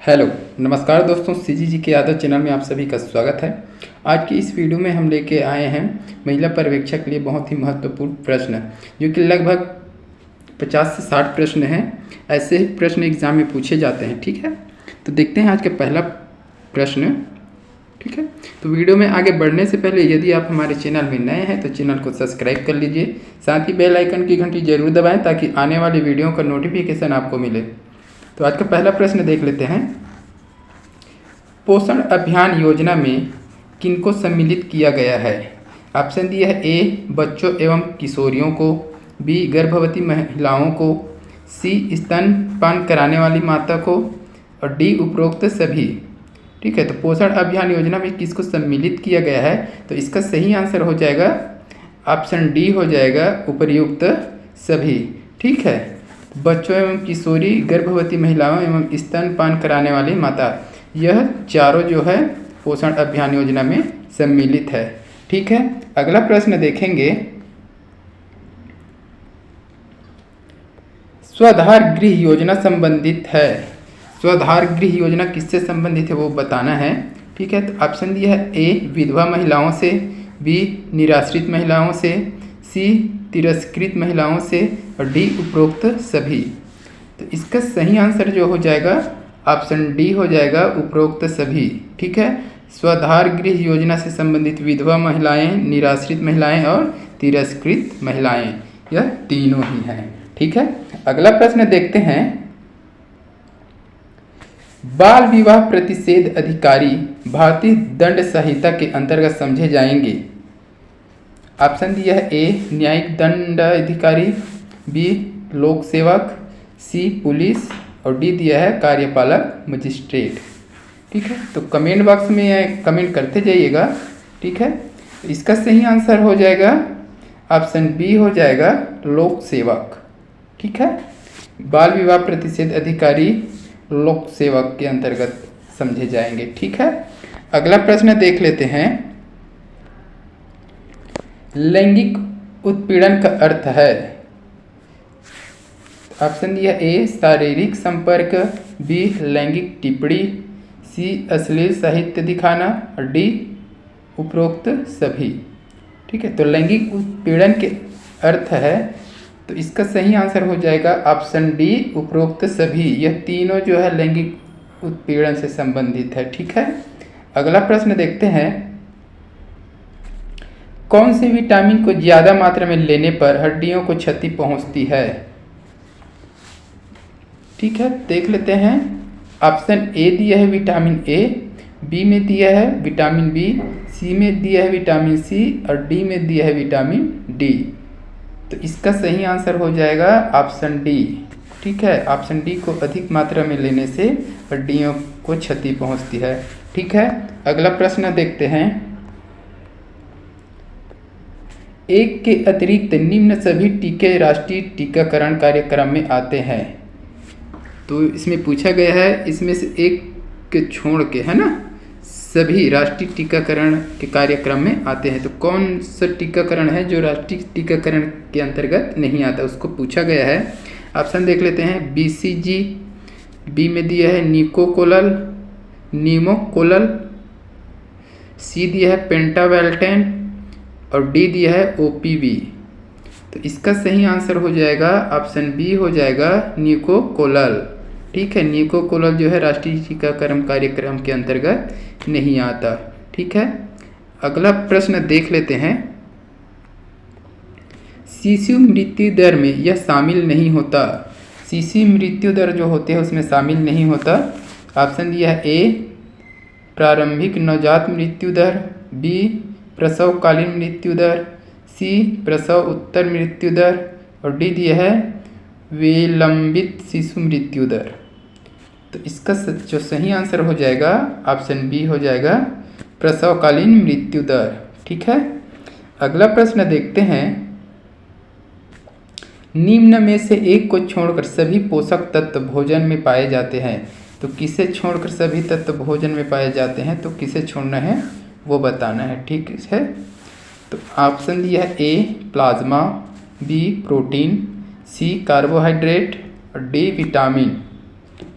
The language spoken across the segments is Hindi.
हेलो नमस्कार दोस्तों, सीजीजी के यादव चैनल में आप सभी का स्वागत है। आज की इस वीडियो में हम लेके आए हैं महिला पर्यवेक्षक के लिए बहुत ही महत्वपूर्ण प्रश्न, जो कि लगभग 50 से 60 प्रश्न हैं। ऐसे ही प्रश्न एग्जाम में पूछे जाते हैं। ठीक है, तो देखते हैं आज का पहला प्रश्न। ठीक है, तो वीडियो में आगे बढ़ने से पहले यदि आप हमारे चैनल में नए हैं तो चैनल को सब्सक्राइब कर लीजिए, साथ ही बेल आइकन की घंटी जरूर दबाएं ताकि आने वाली वीडियो का नोटिफिकेशन आपको मिले। तो आज का पहला प्रश्न देख लेते हैं। पोषण अभियान योजना में किनको सम्मिलित किया गया है? ऑप्शन दिया है ए बच्चों एवं किशोरियों को, बी गर्भवती महिलाओं को, सी स्तनपान कराने वाली माता को और डी उपरोक्त सभी। ठीक है, तो पोषण अभियान योजना में किसको सम्मिलित किया गया है? तो इसका सही आंसर हो जाएगा ऑप्शन डी हो जाएगा, उपर्युक्त सभी। ठीक है, बच्चों एवं किशोरी, गर्भवती महिलाओं एवं स्तनपान कराने वाली माता, यह चारों जो है पोषण अभियान योजना में सम्मिलित है। ठीक है, अगला प्रश्न देखेंगे। स्वाधार गृह योजना संबंधित है। स्वाधार गृह योजना किससे संबंधित है वो बताना है। ठीक है, तो ऑप्शन दिया है ए विधवा महिलाओं से, बी निराश्रित महिलाओं से, सी तिरस्कृत महिलाओं से और डी उपरोक्त सभी। तो इसका सही आंसर जो हो जाएगा ऑप्शन डी हो जाएगा, उपरोक्त सभी। ठीक है, स्वाधार गृह योजना से संबंधित विधवा महिलाएं, निराश्रित महिलाएं और तिरस्कृत महिलाएं, यह तीनों ही हैं। ठीक है, अगला प्रश्न देखते हैं। बाल विवाह प्रतिषेध अधिकारी भारतीय दंड संहिता के अंतर्गत समझे जाएंगे। ऑप्शन दिया है ए न्यायिक दंड अधिकारी, बी लोक सेवक, सी पुलिस और डी दिया है कार्यपालक मजिस्ट्रेट। ठीक है, तो कमेंट बॉक्स में कमेंट करते जाइएगा। ठीक है, इसका सही आंसर हो जाएगा ऑप्शन बी हो जाएगा, लोक सेवक। ठीक है, बाल विवाह प्रतिषेध अधिकारी लोक सेवक के अंतर्गत समझे जाएंगे। ठीक है, अगला प्रश्न देख लेते हैं। लैंगिक उत्पीड़न का अर्थ है। ऑप्शन दिया ए शारीरिक संपर्क, बी लैंगिक टिप्पणी, सी अश्लील साहित्य दिखाना और डी उपरोक्त सभी। ठीक है, तो लैंगिक उत्पीड़न के अर्थ है, तो इसका सही आंसर हो जाएगा ऑप्शन डी, उपरोक्त सभी। यह तीनों जो है लैंगिक उत्पीड़न से संबंधित है। ठीक है, अगला प्रश्न देखते हैं। कौन से विटामिन को ज़्यादा मात्रा में लेने पर हड्डियों को क्षति पहुंचती है? ठीक है, देख लेते हैं। ऑप्शन ए दिया है विटामिन ए, बी में दिया है विटामिन बी, सी में दिया है विटामिन सी और डी में दिया है विटामिन डी। तो इसका सही आंसर हो जाएगा ऑप्शन डी। ठीक है, ऑप्शन डी को अधिक मात्रा में लेने से हड्डियों को क्षति पहुंचती है। ठीक है, अगला प्रश्न देखते हैं। एक के अतिरिक्त निम्न सभी टीके राष्ट्रीय टीकाकरण कार्यक्रम में आते हैं। तो इसमें पूछा गया है, इसमें से एक के छोड़ के, है ना, सभी राष्ट्रीय टीकाकरण के कार्यक्रम में आते हैं। तो कौन सा टीकाकरण है जो राष्ट्रीय टीकाकरण के अंतर्गत नहीं आता, उसको पूछा गया है। ऑप्शन देख लेते हैं। बीसीजी, बी में दिया है निकोकोलल, नीमोकोलल, सी दिया है पेंटावेल्टेन और डी दिया है ओपीवी। तो इसका सही आंसर हो जाएगा ऑप्शन बी हो जाएगा, निकोकोलल। ठीक है, निकोकोलल जो है राष्ट्रीय टीकाकरण कार्यक्रम के अंतर्गत नहीं आता। ठीक है, अगला प्रश्न देख लेते हैं। शिशु मृत्यु दर में यह शामिल नहीं होता। शिशु मृत्यु दर जो होते हैं उसमें शामिल नहीं होता। ऑप्शन दिया है ए प्रारंभिक नवजात मृत्यु दर, बी प्रसवकालीन मृत्यु दर, सी प्रसव उत्तर मृत्यु दर और डी दिया है विलंबित शिशु मृत्यु दर। तो इसका जो सही आंसर हो जाएगा ऑप्शन बी हो जाएगा, प्रसवकालीन मृत्यु दर। ठीक है, अगला प्रश्न देखते हैं। निम्न में से एक को छोड़कर सभी पोषक तत्व भोजन में पाए जाते हैं। तो किसे छोड़कर सभी तत्व भोजन में पाए जाते हैं, तो किसे छोड़ना है वो बताना है। ठीक है, तो ऑप्शन दिया है ए प्लाज्मा, बी प्रोटीन, सी कार्बोहाइड्रेट और डी विटामिन।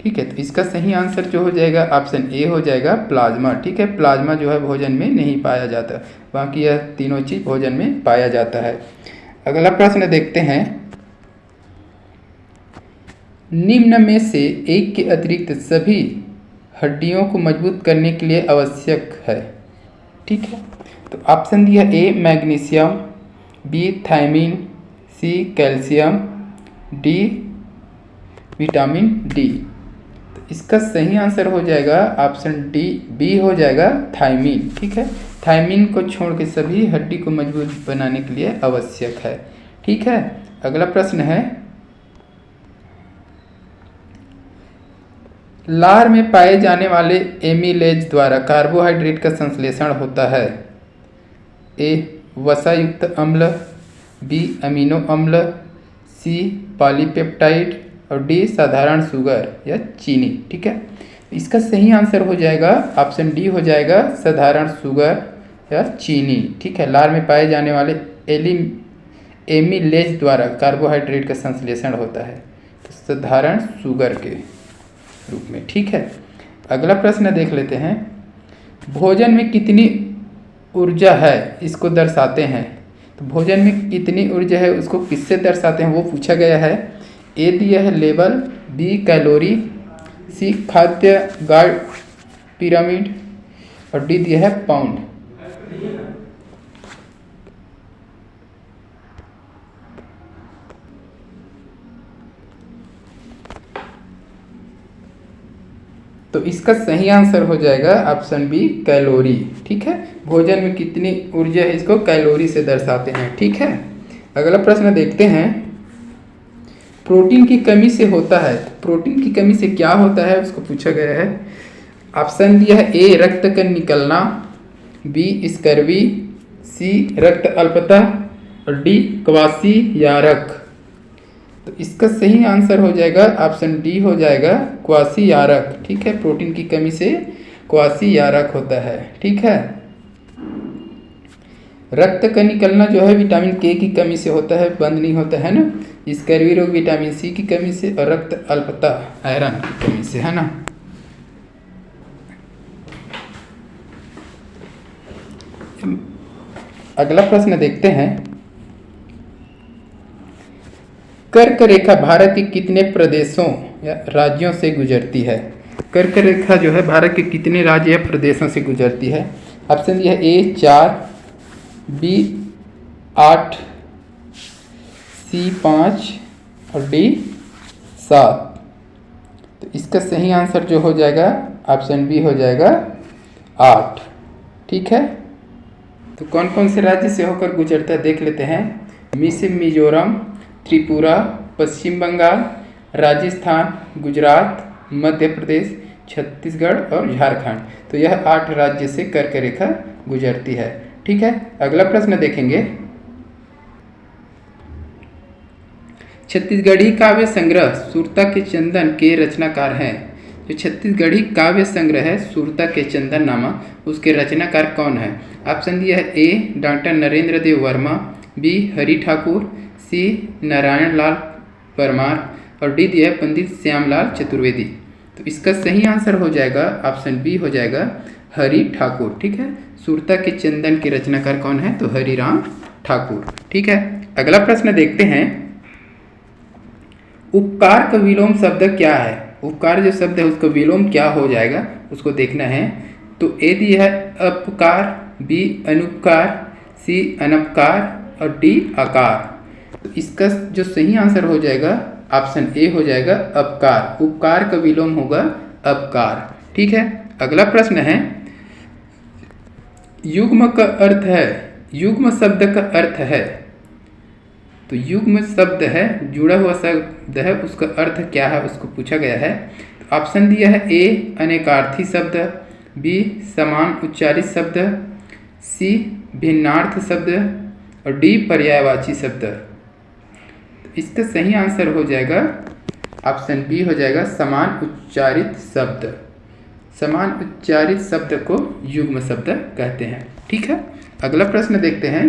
ठीक है, तो इसका सही आंसर जो हो जाएगा ऑप्शन ए हो जाएगा प्लाज्मा। ठीक है, प्लाज्मा जो है भोजन में नहीं पाया जाता, बाकी यह तीनों चीज भोजन में पाया जाता है। अगला प्रश्न देखते हैं, निम्न में से एक के अतिरिक्त सभी हड्डियों को मजबूत करने के लिए आवश्यक है। ठीक है, तो ऑप्शन दिया A magnesium, B thiamine, C calcium, D vitamin D. तो इसका सही आंसर हो जाएगा ऑप्शन डी बी हो जाएगा थायमीन। ठीक है, थायमीन को छोड़ के सभी हड्डी को मजबूत बनाने के लिए आवश्यक है। ठीक है, अगला प्रश्न है, लार में पाए जाने वाले एमिलेज द्वारा कार्बोहाइड्रेट का संश्लेषण होता है। ए वसायुक्त अम्ल, बी अमीनो अम्ल, सी पॉलीपेप्टाइड और डी साधारण शुगर या चीनी। ठीक है, इसका सही आंसर हो जाएगा ऑप्शन डी हो जाएगा साधारण शुगर या चीनी। ठीक है, लार में पाए जाने वाले एमिलेज द्वारा कार्बोहाइड्रेट का संश्लेषण होता है, तो साधारण शुगर के रूप में। ठीक है, अगला प्रश्न देख लेते हैं, भोजन में कितनी ऊर्जा है इसको दर्शाते हैं। तो भोजन में कितनी ऊर्जा है उसको किससे दर्शाते हैं वो पूछा गया है। ए दिया है लेवल, बी कैलोरी, सी खाद्य गार्ड पिरामिड और डी दिया है पाउंड। तो इसका सही आंसर हो जाएगा ऑप्शन बी कैलोरी। ठीक है, भोजन में कितनी ऊर्जा है इसको कैलोरी से दर्शाते हैं। ठीक है, अगला प्रश्न देखते हैं, प्रोटीन की कमी से होता है। प्रोटीन की कमी से क्या होता है उसको पूछा गया है। ऑप्शन दिया है ए रक्त का निकलना, बी स्कर्वी, सी रक्त अल्पता और डी क्वासी यारक। तो इसका सही आंसर हो जाएगा ऑप्शन डी हो जाएगा क्वासी यारक। ठीक है, प्रोटीन की कमी से क्वासी यारक होता है। ठीक है, रक्त का निकलना जो है विटामिन के की कमी से होता है, बंद नहीं होता है ना। स्कर्वी रोग विटामिन सी की कमी से और रक्त अल्पता आयरन की कमी से, है ना। अगला प्रश्न देखते हैं, कर्क रेखा भारत के कितने प्रदेशों या राज्यों से गुजरती है। कर्क रेखा जो है भारत के कितने राज्य या प्रदेशों से गुजरती है। ऑप्शन दिया है ए 4, बी 8, सी 5 और डी 7। तो इसका सही आंसर जो हो जाएगा ऑप्शन बी हो जाएगा 8। ठीक है, तो कौन कौन से राज्य से होकर गुजरता है देख लेते हैं। मिजोरम, त्रिपुरा, पश्चिम बंगाल, राजस्थान, गुजरात, मध्य प्रदेश, छत्तीसगढ़ और झारखंड। तो यह 8 राज्य से कर्क रेखा गुजरती है। ठीक है, अगला प्रश्न देखेंगे, छत्तीसगढ़ी काव्य संग्रह सुरता के चंदन के रचनाकार हैं। जो छत्तीसगढ़ी काव्य संग्रह है सुरता के चंदन नामा, उसके रचनाकार कौन है। ऑप्शन दिया है ए डॉक्टर नरेंद्र देव वर्मा, बी हरि ठाकुर, सी नारायण लाल परमार और डी दिया है पंडित श्यामलाल चतुर्वेदी। तो इसका सही आंसर हो जाएगा ऑप्शन बी हो जाएगा हरि ठाकुर। ठीक है, सुरता के चंदन के रचनाकार कौन है तो हरिराम ठाकुर। ठीक है, अगला प्रश्न देखते हैं, उपकार का विलोम शब्द क्या है। उपकार जो शब्द है उसका विलोम क्या हो जाएगा उसको देखना है। तो ए दिया है अपकार, बी अनुपकार, सी अनपकार और डी आकार। तो इसका जो सही आंसर हो जाएगा ऑप्शन ए हो जाएगा अपकार। उपकार का विलोम होगा अपकार। ठीक है, अगला प्रश्न है, युग्म का अर्थ है, युग्म शब्द का अर्थ है। तो युग्म शब्द है, जुड़ा हुआ शब्द है, उसका अर्थ क्या है उसको पूछा गया है। तो ऑप्शन दिया है ए अनेकार्थी शब्द, बी समान उच्चारित शब्द, सी भिन्नार्थ शब्द और डी पर्यायवाची शब्द। इसका सही आंसर हो जाएगा ऑप्शन बी हो जाएगा समान उच्चारित शब्द। समान उच्चारित शब्द को युग्म शब्द कहते हैं। ठीक है, अगला प्रश्न देखते हैं,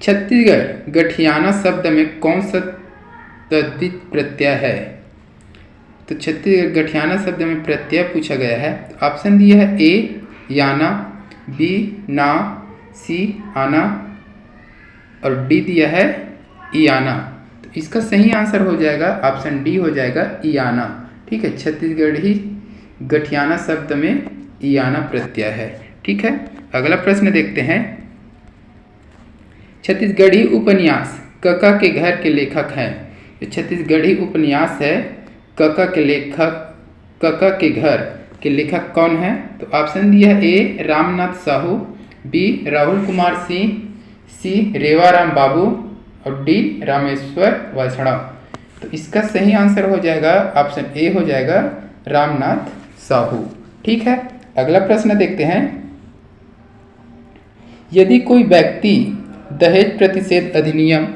छत्तीसगढ़ गठियाना शब्द में कौन सा तद्धित प्रत्यय है। तो छत्तीसगढ़ गठियाना शब्द में प्रत्यय पूछा गया है। तो ऑप्शन दिया है ए याना, बी ना, सी आना और डी दिया है इयाना। तो इसका सही आंसर हो जाएगा ऑप्शन डी हो जाएगा इयाना। ठीक है, छत्तीसगढ़ी गठियाना शब्द में इयाना प्रत्यय है। ठीक है, अगला प्रश्न देखते हैं। छत्तीसगढ़ी उपन्यास कका के घर के लेखक हैं। जो छत्तीसगढ़ी उपन्यास है कका के घर के लेखक कौन है? तो ऑप्शन दिया है ए रामनाथ साहू, बी राहुल कुमार सिंह, सी रेवाराम बाबू और डी रामेश्वर वैष्णव। तो इसका सही आंसर हो जाएगा ऑप्शन ए हो जाएगा रामनाथ साहू। ठीक है, अगला प्रश्न देखते हैं। यदि कोई व्यक्ति दहेज प्रतिषेध अधिनियम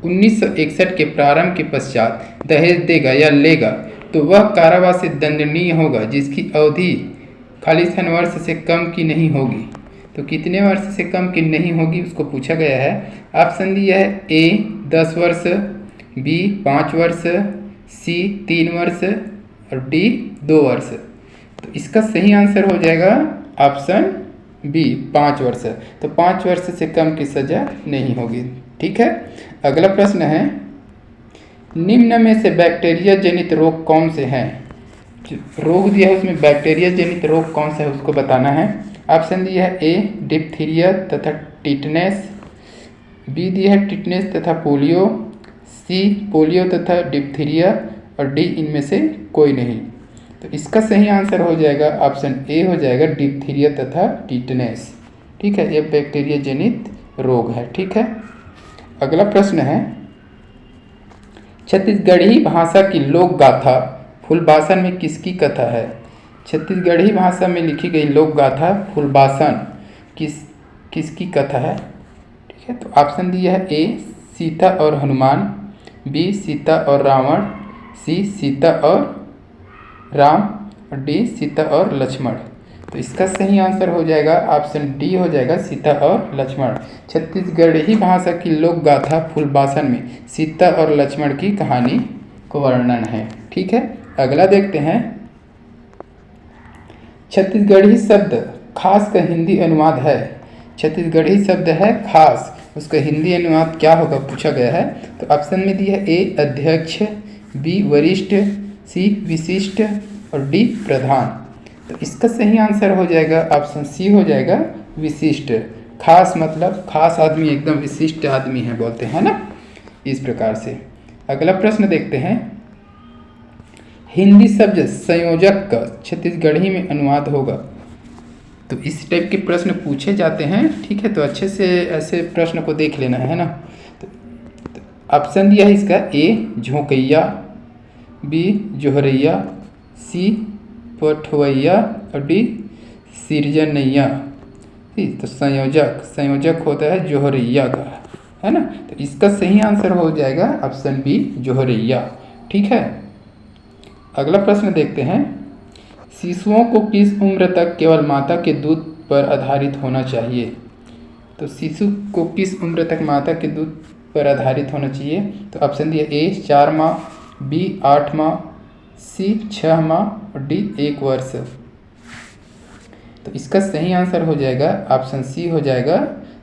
1961 के प्रारंभ के पश्चात दहेज देगा या लेगा तो वह कारावास से दंडनीय होगा, जिसकी अवधि खालिस्तान वर्ष से कम की नहीं होगी। तो कितने वर्ष से कम की नहीं होगी उसको पूछा गया है। ऑप्शन दिया है ए 10 वर्ष, बी 5 वर्ष, सी 3 वर्ष और डी 2 वर्ष। तो इसका सही आंसर हो जाएगा ऑप्शन बी 5 वर्ष। तो 5 वर्ष से कम की सजा नहीं होगी। ठीक है, अगला प्रश्न है। निम्न में से बैक्टीरिया जनित रोग कौन से हैं? रोग दिया है उसमें बैक्टीरिया जनित रोग कौन सा है उसको बताना है। ऑप्शन दिया है ए डिप्थीरिया तथा टिटनेस, बी दिया है टिटनेस तथा पोलियो, सी पोलियो तथा डिप्थीरिया और डी इनमें से कोई नहीं। तो इसका सही आंसर हो जाएगा ऑप्शन ए हो जाएगा डिप्थीरिया तथा टिटनेस। ठीक है, ये बैक्टीरिया जनित रोग है। ठीक है, अगला प्रश्न है। छत्तीसगढ़ी भाषा की लोक गाथा फूलबासन में किसकी कथा है? छत्तीसगढ़ी भाषा में लिखी गई लोक गाथा फूलबासन किसकी कथा है? ठीक है, तो ऑप्शन दिया है ए सीता और हनुमान, बी सीता और रावण, सी सीता और राम और डी सीता और लक्ष्मण। तो इसका सही आंसर हो जाएगा ऑप्शन डी हो जाएगा सीता और लक्ष्मण। छत्तीसगढ़ी भाषा की लोक गाथा फूलबासन में सीता और लक्ष्मण की कहानी को वर्णन है। ठीक है, अगला देखते हैं। छत्तीसगढ़ी शब्द खास का हिंदी अनुवाद है। छत्तीसगढ़ी शब्द है खास, उसका हिंदी अनुवाद क्या होगा पूछा गया है। तो ऑप्शन में दिया है ए अध्यक्ष, बी वरिष्ठ, सी विशिष्ट और डी प्रधान। तो इसका सही आंसर हो जाएगा ऑप्शन सी हो जाएगा विशिष्ट। खास मतलब खास आदमी, एकदम विशिष्ट आदमी है बोलते हैं ना, इस प्रकार से। अगला प्रश्न देखते हैं। हिंदी शब्द संयोजक का छत्तीसगढ़ी में अनुवाद होगा। तो इस टाइप के प्रश्न पूछे जाते हैं। ठीक है, तो अच्छे से ऐसे प्रश्न को देख लेना है ना। तो ऑप्शन दिया है इसका ए झोंकैया, बी जोहरैया, सी पठवैया और डी सिरजनैया। ठीक, तो संयोजक होता है जोहरैया का, है ना। तो इसका सही आंसर हो जाएगा ऑप्शन बी जोहरैया। ठीक है, अगला प्रश्न देखते हैं। शिशुओं को किस उम्र तक केवल माता के दूध पर आधारित होना चाहिए? तो शिशु को किस उम्र तक माता के दूध पर आधारित होना चाहिए? तो ऑप्शन दिया ए 4 माह, बी 8 माह, सी 6 माह और डी 1 वर्ष। तो इसका सही आंसर हो जाएगा ऑप्शन सी हो जाएगा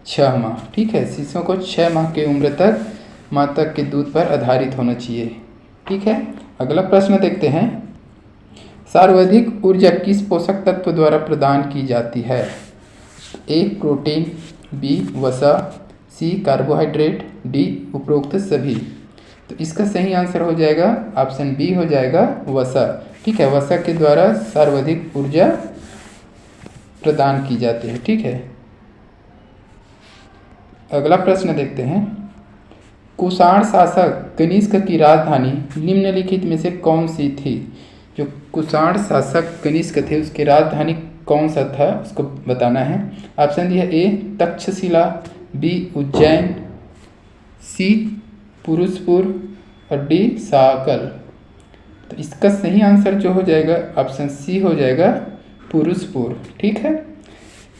6 माह। ठीक है, शिशुओं को 6 माह की उम्र तक माता के दूध पर आधारित होना चाहिए। ठीक है, अगला प्रश्न देखते हैं। सर्वाधिक ऊर्जा किस पोषक तत्व द्वारा प्रदान की जाती है? ए प्रोटीन, बी वसा, सी कार्बोहाइड्रेट, डी उपरोक्त सभी। तो इसका सही आंसर हो जाएगा ऑप्शन बी हो जाएगा वसा। ठीक है, वसा के द्वारा सर्वाधिक ऊर्जा प्रदान की जाती है। ठीक है, अगला प्रश्न देखते हैं। कुषाण शासक कनिष्क की राजधानी निम्नलिखित में से कौन सी थी? जो कुषाण शासक कनिष्क थे उसकी राजधानी कौन सा था उसको बताना है। ऑप्शन दिया ए तक्षशिला, बी उज्जैन, सी पुरुषपुर और डी साकल। तो इसका सही आंसर जो हो जाएगा ऑप्शन सी हो जाएगा पुरुषपुर। ठीक है,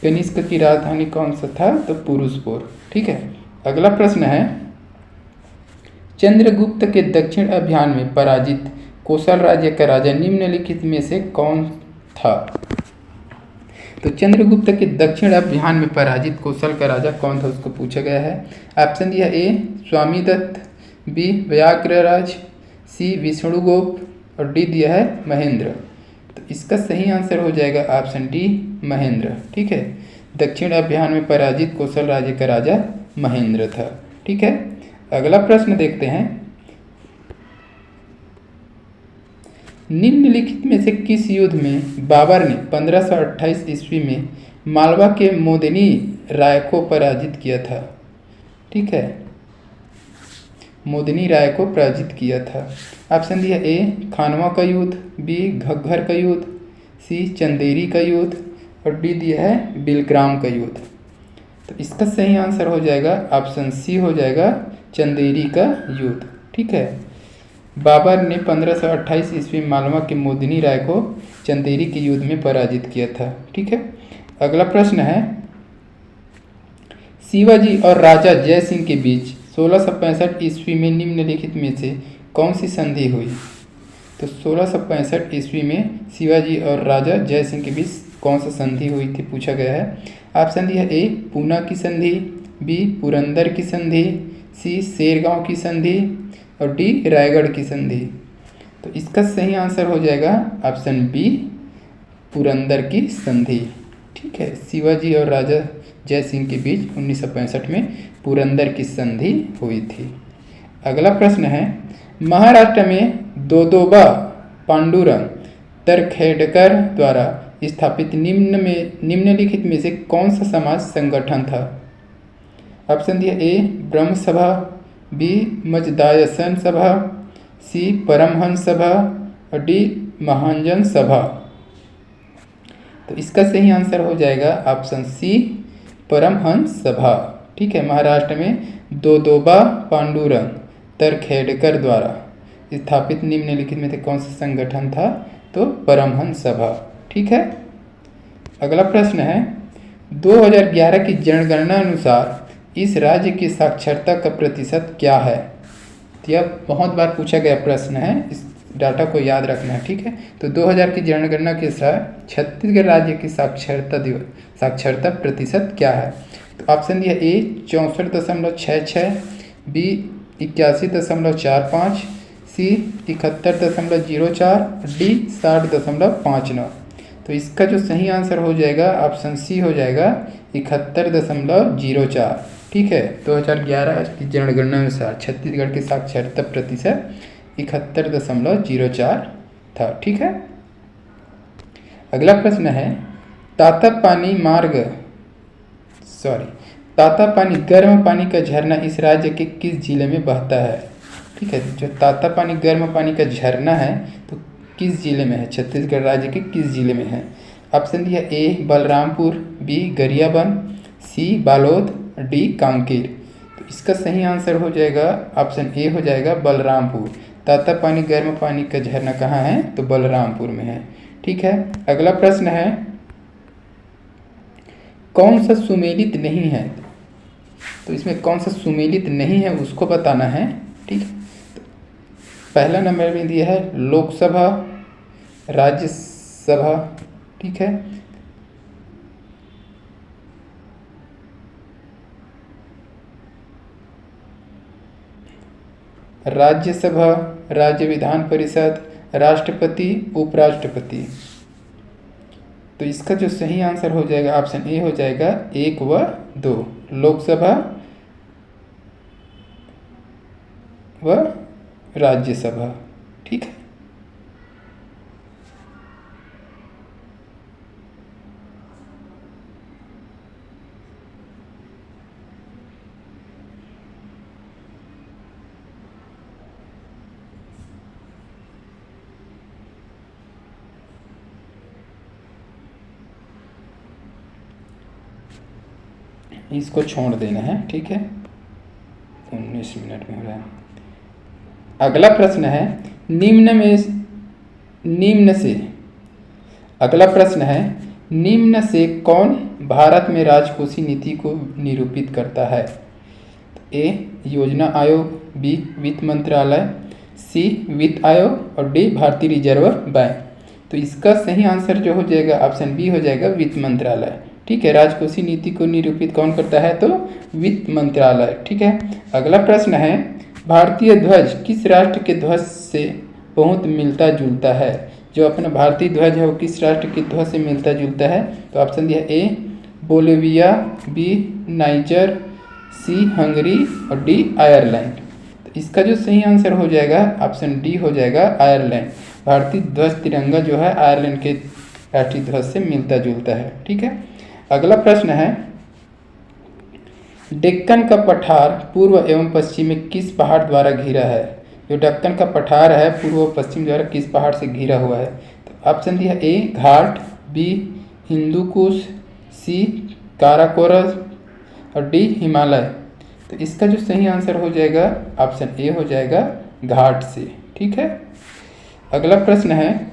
कनिष्क की राजधानी कौन सा था? तो पुरुषपुर। ठीक है, अगला प्रश्न है। चंद्रगुप्त के दक्षिण अभियान में पराजित कोसल राज्य का राजा निम्नलिखित में से कौन था? तो चंद्रगुप्त के दक्षिण अभियान में पराजित कोसल का राजा कौन था, उसको पूछा गया है। ऑप्शन दिया ए स्वामीदत्त, बी व्याघ्रराज, सी विष्णुगुप्त और डी दिया है महेंद्र। तो इसका सही आंसर हो जाएगा ऑप्शन डी महेंद्र। ठीक है, दक्षिण अभियान में पराजित कोसल राज्य का राजा महेंद्र था। ठीक है, अगला प्रश्न देखते हैं। निम्नलिखित में से किस युद्ध में बाबर ने 1528 ईस्वी में मालवा के मोदिनी राय को पराजित किया था? ठीक है, मोदिनी राय को पराजित किया था। ऑप्शन दिया ए खानवा का युद्ध, बी घग्गर का युद्ध, सी चंदेरी का युद्ध और डी दिया है बिलग्राम का युद्ध। तो इसका सही आंसर हो जाएगा ऑप्शन सी हो जाएगा चंदेरी का युद्ध। ठीक है, बाबर ने 1528 ईस्वी में मालवा के मोदिनी राय को चंदेरी के युद्ध में पराजित किया था। ठीक है, अगला प्रश्न है। शिवाजी और राजा जय सिंह के बीच 1665 ईस्वी में निम्नलिखित में से कौन सी संधि हुई? तो 1665 ईस्वी में शिवाजी और राजा जय सिंह के बीच कौन सा संधि हुई थी, पूछा गया है। ऑप्शन दिया ए पूना की संधि, बी पुरंदर की संधि, सी शेरगांव की संधि और डी रायगढ़ की संधि। तो इसका सही आंसर हो जाएगा ऑप्शन बी पुरंदर की संधि। ठीक है, शिवाजी और राजा जय सिंह के बीच 1965 में पुरंदर की संधि हुई थी। अगला प्रश्न है। महाराष्ट्र में दोदोबा पांडुरंग तरखेडकर द्वारा स्थापित निम्नलिखित में से कौन सा समाज संगठन था? ऑप्शन दिया ए ब्रह्म सभा, बी मजदायसन सभा, सी परमहंस सभा और डी महाजन सभा। तो इसका सही आंसर हो जाएगा ऑप्शन सी परमहंस सभा। ठीक है, महाराष्ट्र में दोदोबा पांडुरंग तरखेडकर द्वारा स्थापित निम्नलिखित में से कौन सा संगठन था? तो परमहंस सभा। ठीक है, अगला प्रश्न है। 2011 की जनगणना अनुसार इस राज्य की साक्षरता का प्रतिशत क्या है? तो यह बहुत बार पूछा गया प्रश्न है, इस डाटा को याद रखना है। ठीक है, तो 2000 की जनगणना के अनुसार छत्तीसगढ़ राज्य की साक्षरता प्रतिशत क्या है? तो ऑप्शन दिया ए 64.66, बी 81.45, सी 71.04, डी 60.59। तो इसका जो सही आंसर हो जाएगा ऑप्शन सी हो जाएगा 71.04। ठीक है, 2011 की जनगणना अनुसार छत्तीसगढ़ की साक्षरता प्रतिशत 71.04 था। ठीक है, अगला प्रश्न है। तातापानी गर्म पानी का झरना इस राज्य के किस जिले में बहता है? ठीक है, जो तातापानी गर्म पानी का झरना है तो किस जिले में है? छत्तीसगढ़ राज्य के किस जिले में है? ऑप्शन दिया ए बलरामपुर, बी गरियाबंद, सी बालोद, डी कांकेर। तो इसका सही आंसर हो जाएगा ऑप्शन ए हो जाएगा बलरामपुर। तातापानी गर्म पानी का झरना कहाँ है? तो बलरामपुर में है। ठीक है, अगला प्रश्न है। कौन सा सुमेलित नहीं है? तो इसमें कौन सा सुमेलित नहीं है उसको बताना है। ठीक है, तो पहला नंबर में दिया है लोकसभा, राज्यसभा। ठीक है, राज्यसभा, राज्य विधान परिषद, राष्ट्रपति, उपराष्ट्रपति। तो इसका जो सही आंसर हो जाएगा ऑप्शन ए हो जाएगा 1 व 2, लोकसभा व राज्यसभा। ठीक है, इसको छोड़ देना है। ठीक है, 19 मिनट में हो रहा है। अगला प्रश्न है। निम्न से कौन भारत में राजकोषीय नीति को निरूपित करता है? ए योजना आयोग, बी वित्त मंत्रालय, सी वित्त आयोग और डी भारतीय रिजर्व बैंक। तो इसका सही आंसर जो हो जाएगा ऑप्शन बी हो जाएगा वित्त मंत्रालय। ठीक है, राजकोषीय नीति को निरूपित कौन करता है? तो वित्त मंत्रालय। ठीक है, अगला प्रश्न है भारतीय ध्वज किस राष्ट्र के ध्वज से बहुत मिलता जुलता है? जो अपना भारतीय ध्वज है वो किस राष्ट्र के ध्वज से मिलता जुलता है? तो ऑप्शन दिया ए बोलिविया, बी नाइजर, सी हंगरी और डी आयरलैंड। तो इसका जो सही आंसर हो जाएगा ऑप्शन डी हो जाएगा आयरलैंड। भारतीय ध्वज तिरंगा जो है आयरलैंड के राष्ट्रीय ध्वज से मिलता जुलता है। ठीक है, अगला प्रश्न है डेक्कन का पठार पूर्व एवं पश्चिम में किस पहाड़ द्वारा घिरा है? जो डेक्कन का पठार है पूर्व व पश्चिम द्वारा किस पहाड़ से घिरा हुआ है? तो ऑप्शन दिया ए घाट, बी हिंदू कुश, सी काराकोरस और डी हिमालय। तो इसका जो सही आंसर हो जाएगा ऑप्शन ए हो जाएगा घाट से। ठीक है, अगला प्रश्न है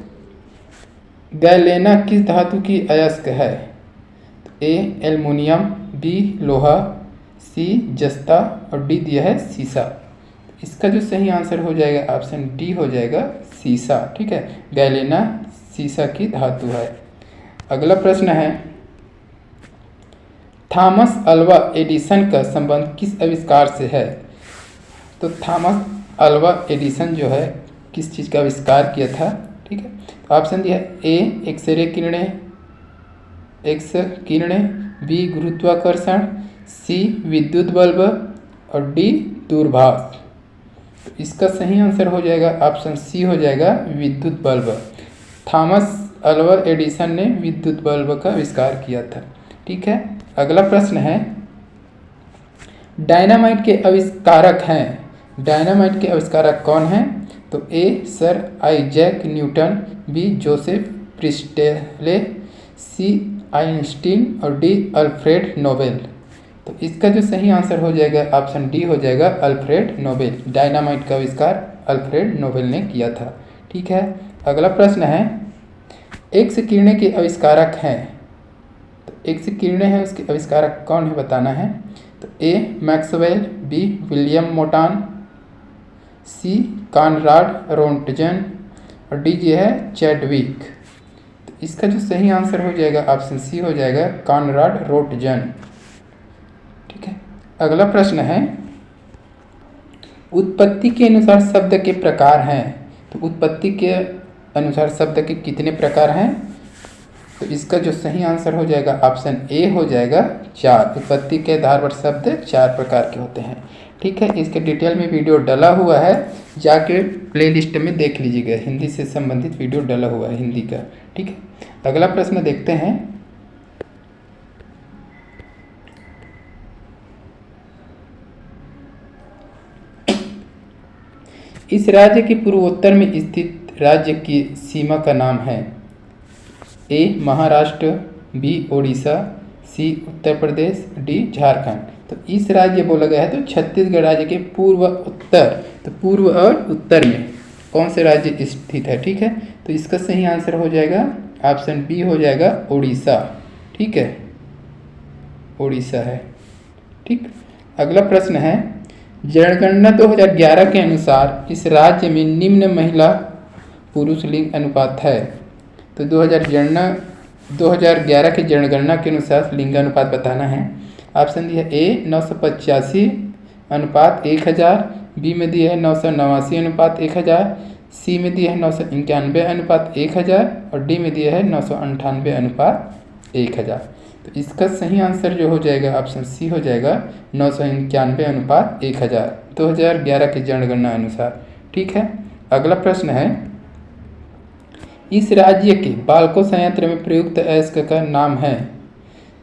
गैलेना किस धातु की अयस्क है? तो ए एल्युमिनियम, बी लोहा, सी जस्ता और डी दिया है सीसा। इसका जो सही आंसर हो जाएगा ऑप्शन डी हो जाएगा सीसा। ठीक है, गैलेना सीसा की धातु है। अगला प्रश्न है थॉमस अल्वा एडिसन का संबंध किस आविष्कार से है? तो थॉमस अल्वा एडिसन जो है किस चीज़ का आविष्कार किया था? ठीक है, तो ऑप्शन दिया ए एक्सरे किरणें, बी गुरुत्वाकर्षण, सी विद्युत बल्ब और डी दूरभाष। तो इसका सही आंसर हो जाएगा ऑप्शन सी हो जाएगा विद्युत बल्ब। थॉमस अल्वा एडिसन ने विद्युत बल्ब का आविष्कार किया था। ठीक है, अगला प्रश्न है डायनामाइट के आविष्कारक हैं। डायनामाइट के आविष्कारक कौन हैं? तो A sir Isaac Newton, B Joseph Priestley, C Einstein और डी अल्फ्रेड नोबेल। तो इसका जो सही आंसर हो जाएगा ऑप्शन डी हो जाएगा अल्फ्रेड नोबेल। डायनामाइट का आविष्कार अल्फ्रेड नोबेल ने किया था। ठीक है, अगला प्रश्न है एक्स किरणें के आविष्कारक हैं। तो एक्स किरणें हैं उसके आविष्कारक कौन है बताना है। तो ए मैक्सवेल, बी विलियम मोटान, सी कॉनराड रोंटजन और डी जो है चैडविक। तो इसका जो सही आंसर हो जाएगा ऑप्शन सी हो जाएगा कॉनराड रोंटजन। ठीक है, अगला प्रश्न है उत्पत्ति के अनुसार शब्द के प्रकार हैं। तो उत्पत्ति के अनुसार शब्द के कितने प्रकार हैं? तो इसका जो सही आंसर हो जाएगा ऑप्शन ए हो जाएगा 4। उत्पत्ति के आधार पर शब्द 4 प्रकार के होते हैं। ठीक है, इसके डिटेल में वीडियो डला हुआ है, जाके प्लेलिस्ट में देख लीजिएगा। हिंदी से संबंधित वीडियो डला हुआ है हिंदी का। ठीक है, अगला प्रश्न देखते हैं इस राज्य के पूर्वोत्तर में स्थित राज्य की सीमा का नाम है। ए महाराष्ट्र, बी ओडिशा, सी उत्तर प्रदेश, डी झारखंड। तो इस राज्य बोला गया है तो छत्तीसगढ़ राज्य के पूर्व उत्तर, तो पूर्व और उत्तर में कौन से राज्य स्थित है? ठीक है, तो इसका सही आंसर हो जाएगा ऑप्शन बी हो जाएगा ओडिशा। ठीक है, ओडिशा है। ठीक, अगला प्रश्न है जनगणना 2011 के अनुसार इस राज्य में निम्न महिला पुरुष लिंग अनुपात है। तो 2011 की जनगणना के अनुसार लिंगानुपात बताना है। ऑप्शन दिया ए 985 अनुपात 1000, बी में दिया है 989 अनुपात 1000, सी में दिया है 991 अनुपात 1000 और डी में दिया है 998 अनुपात 1000। तो इसका सही आंसर जो हो जाएगा ऑप्शन सी हो जाएगा 991 अनुपात 1000 2011 की जनगणना अनुसार। ठीक है, अगला प्रश्न है इस राज्य के बाल्को संयंत्र में प्रयुक्त अयस्क का नाम है।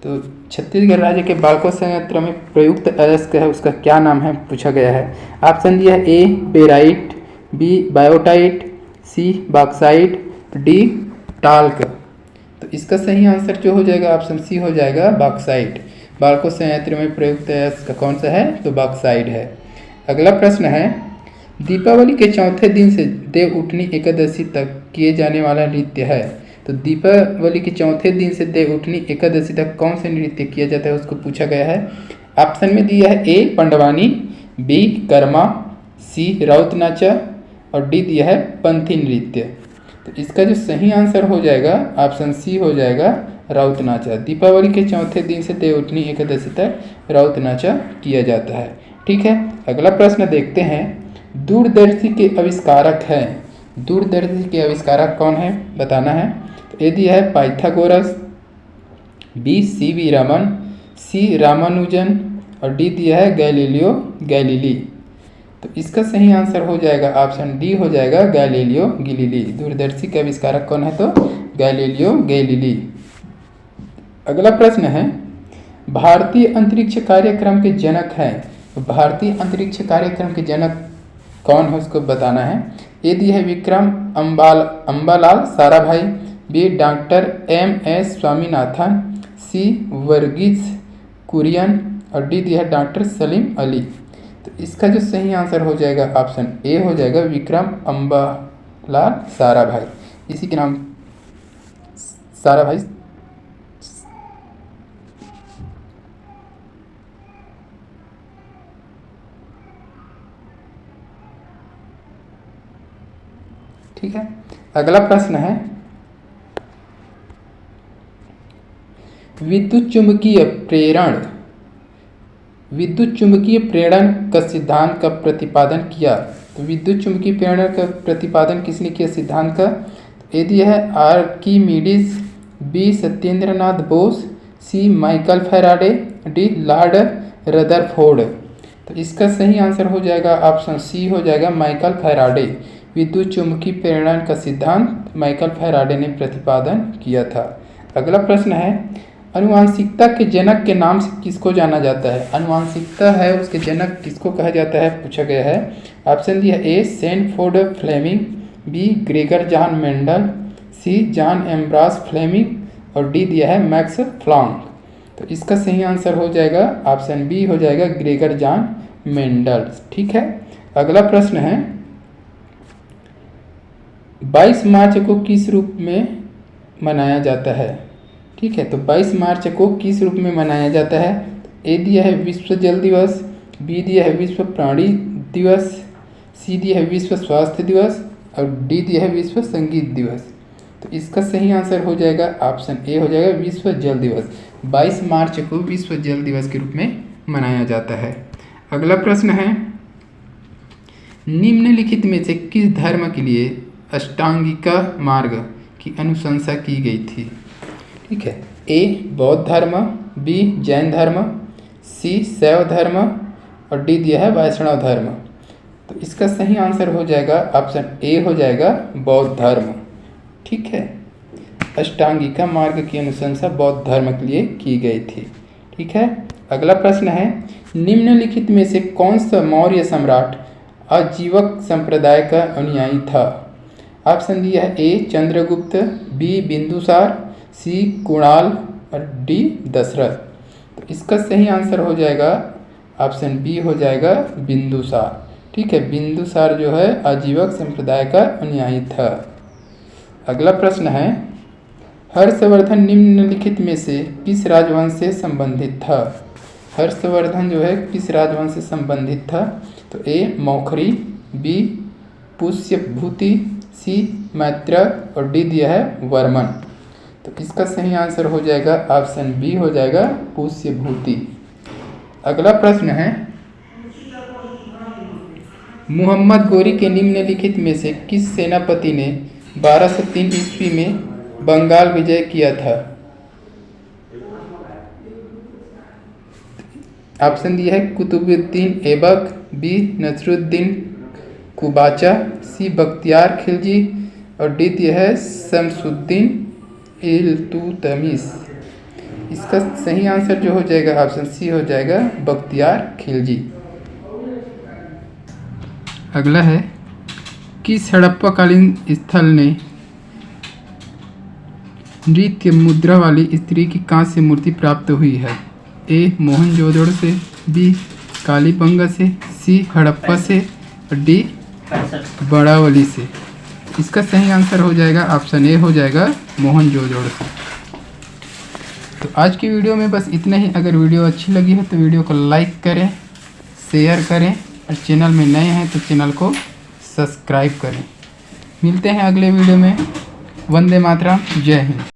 तो छत्तीसगढ़ राज्य के बाल्को संयंत्र में प्रयुक्त अयस्क है उसका क्या नाम है पूछा गया है। ऑप्शन दिया है ए बेराइट, बी बायोटाइट, सी बॉक्साइट, डी टाल्क। तो इसका सही आंसर जो हो जाएगा ऑप्शन सी हो जाएगा बॉक्साइट। बाल्को संयंत्र में प्रयुक्त अयस्क कौन सा है? तो बॉक्साइट है। अगला प्रश्न है दीपावली के चौथे दिन से देव उठनी एकादशी तक किए जाने वाला नृत्य है। तो दीपावली के चौथे दिन से देव उठनी एकादशी तक कौन से नृत्य किया जाता है उसको पूछा गया है। ऑप्शन में दिया है ए पंडवानी, बी कर्मा, सी राउत नाचा और डी दिया है पंथी नृत्य। तो इसका जो सही आंसर हो जाएगा ऑप्शन सी हो जाएगा राउत नाचा। दीपावली के चौथे दिन से देवउठनी एकादशी तक राउत नाचा किया जाता है। ठीक है, अगला प्रश्न देखते हैं। दूरदर्शी के आविष्कारक हैं, दूरदर्शी के आविष्कारक कौन है बताना है। तो ये दिया है Pythagoras, B C V Raman, C Ramanujan और डी दिया है गैलीलियो गैलीली। तो इसका सही आंसर हो जाएगा ऑप्शन डी हो जाएगा गैलीलियो गैलीली। दूरदर्शी के आविष्कारक कौन है तो गैलीलियो गैलीली। अगला प्रश्न है भारतीय अंतरिक्ष कार्यक्रम के जनक हैं। तो भारतीय अंतरिक्ष कार्यक्रम के जनक कौन है उसको बताना है। ये दिया है Vikram Ambalal Sarabhai, B doctor M S Swaminathan, C Verghese Kurien और डी दिया है डॉक्टर सलीम अली। तो इसका जो सही आंसर हो जाएगा ऑप्शन ए हो जाएगा विक्रम अम्बालाल साराभाई। इसी के नाम साराभाई। ठीक है, अगला प्रश्न है विद्युत चुंबकीय प्रेरण का सिद्धांत का प्रतिपादन किया। तो विद्युत चुंबकीय प्रेरण का प्रतिपादन किसने किया सिद्धांत का। ये दिया है Archimedes, B Satyendranath Bose, C Michael Faraday, D Lord Rutherford. तो इसका सही आंसर हो जाएगा ऑप्शन सी हो जाएगा माइकल फैराडे। विद्युत चुंबकीय प्रेरण का सिद्धांत माइकल फैराडे ने प्रतिपादन किया था। अगला प्रश्न है अनुवांशिकता के जनक के नाम से किसको जाना जाता है। अनुवांशिकता है उसके जनक किसको कहा जाता है पूछा गया है। ऑप्शन दिया A Sandford Fleming, B Gregor John Mendel, C John Ambrose Fleming और डी दिया है मैक्स प्लैंक। तो इसका सही आंसर हो जाएगा ऑप्शन बी हो जाएगा ग्रेगर जॉन मेंडल। ठीक है, अगला प्रश्न है 22 मार्च को किस रूप में मनाया जाता है। ठीक है, तो 22 मार्च को किस रूप में मनाया जाता है। ए दिया है विश्व जल दिवस, बी दिया है विश्व प्राणी दिवस, सी दिया है विश्व स्वास्थ्य दिवस और डी दिया है विश्व संगीत दिवस। तो इसका सही आंसर हो जाएगा ऑप्शन ए हो जाएगा विश्व जल दिवस। 22 मार्च को विश्व जल दिवस के रूप में मनाया जाता है। अगला प्रश्न है निम्नलिखित में से किस धर्म के लिए अष्टांगिका मार्ग की अनुशंसा की गई थी। ठीक है, ए बौद्ध धर्म, बी जैन धर्म, सी शैव धर्म और डी दिया है वैष्णव धर्म। तो इसका सही आंसर हो जाएगा ऑप्शन ए हो जाएगा बौद्ध धर्म। ठीक है, अष्टांगिका मार्ग की अनुशंसा बौद्ध धर्म के लिए की गई थी। ठीक है, अगला प्रश्न है निम्नलिखित में से कौन सा मौर्य सम्राट आजीवक संप्रदाय का अनुयायी था। ऑप्शन दिया है ए चंद्रगुप्त, बी बिंदुसार, सी कुणाल और डी दशरथ। तो इसका सही आंसर हो जाएगा ऑप्शन बी हो जाएगा बिंदुसार। ठीक है, बिंदुसार जो है आजीवक संप्रदाय का अनुयायी था। अगला प्रश्न है हर्षवर्धन निम्नलिखित में से किस राजवंश से संबंधित था। हर्षवर्धन जो है किस राजवंश से संबंधित था। तो ए मौखरी, बी पुष्यभूति, सी मैत्रक और डी दिया है वर्मन। तो इसका सही आंसर हो जाएगा ऑप्शन बी हो जाएगा पुष्यभूति। अगला प्रश्न है मुहम्मद गोरी के निम्नलिखित में से किस सेनापति ने 1203 ईस्वी में बंगाल विजय किया था। ऑप्शन दिया है कुतुबुद्दीन ऐबक, बी नसरुद्दीन कुबाचा, सी बख्तियार खिलजी और डी दिया है शमसुद्दीन इल्तुतमिश। इसका सही आंसर जो हो जाएगा ऑप्शन सी हो जाएगा बख्तियार खिलजी। अगला है किस हड़प्पाकालीन स्थल ने नृत्य मुद्रा वाली स्त्री की कांस्य मूर्ति प्राप्त हुई है। ए मोहनजोदड़ो से, बी कालीबंगा से, सी हड़प्पा से और डी बड़ावली से। इसका सही आंसर हो जाएगा ऑप्शन ए हो जाएगा मोहनजोदड़ो से। तो आज की वीडियो में बस इतना ही। अगर वीडियो अच्छी लगी है तो वीडियो को लाइक करें, शेयर करें और चैनल में नए हैं तो चैनल को सब्सक्राइब करें। मिलते हैं अगले वीडियो में। वंदे मातरम। जय हिंद।